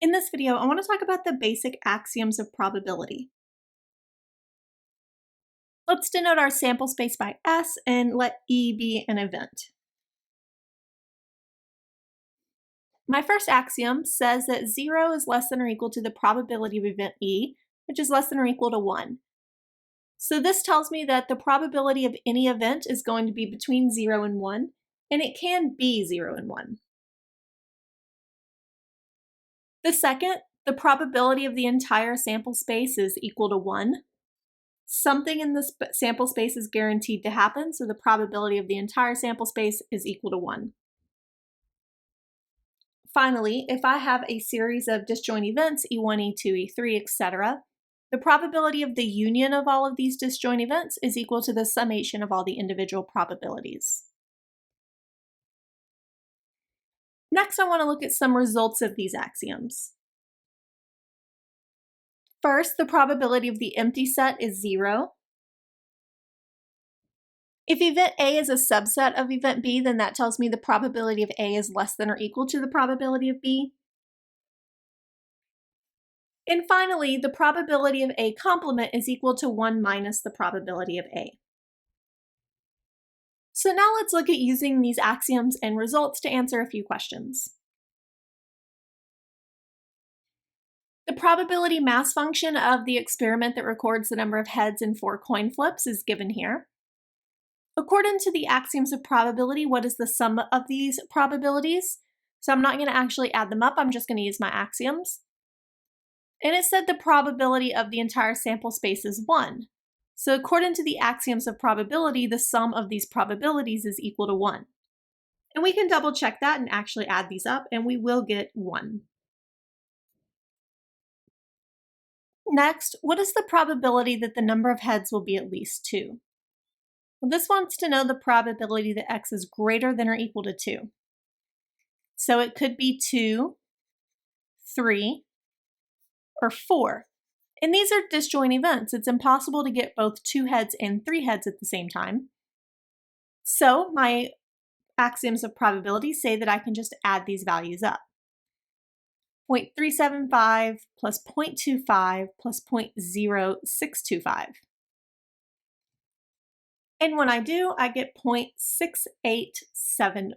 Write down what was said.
In this video, I want to talk about the basic axioms of probability. Let's denote our sample space by S and let E be an event. My first axiom says that 0 is less than or equal to the probability of event E, which is less than or equal to 1. So this tells me that the probability of any event is going to be between 0 and 1, and it can be 0 and 1. The second, the probability of the entire sample space is equal to 1. Something in the sample space is guaranteed to happen, so the probability of the entire sample space is equal to 1. Finally, if I have a series of disjoint events, E1, E2, E3, etc., the probability of the union of all of these disjoint events is equal to the summation of all the individual probabilities. Next, I want to look at some results of these axioms. First, the probability of the empty set is 0. If event A is a subset of event B, then that tells me the probability of A is less than or equal to the probability of B. And finally, the probability of A complement is equal to 1 minus the probability of A. So now let's look at using these axioms and results to answer a few questions. The probability mass function of the experiment that records the number of heads in 4 coin flips is given here. According to the axioms of probability, what is the sum of these probabilities? So I'm not going to actually add them up, I'm just going to use my axioms. And it said the probability of the entire sample space is 1. So according to the axioms of probability, the sum of these probabilities is equal to 1. And we can double check that and actually add these up, and we will get 1. Next, what is the probability that the number of heads will be at least 2? Well, this wants to know the probability that x is greater than or equal to 2. So it could be 2, 3, or 4. And these are disjoint events. It's impossible to get both 2 heads and 3 heads at the same time. So my axioms of probability say that I can just add these values up. 0.375 plus 0.25 plus 0.0625. And when I do, I get 0.6875.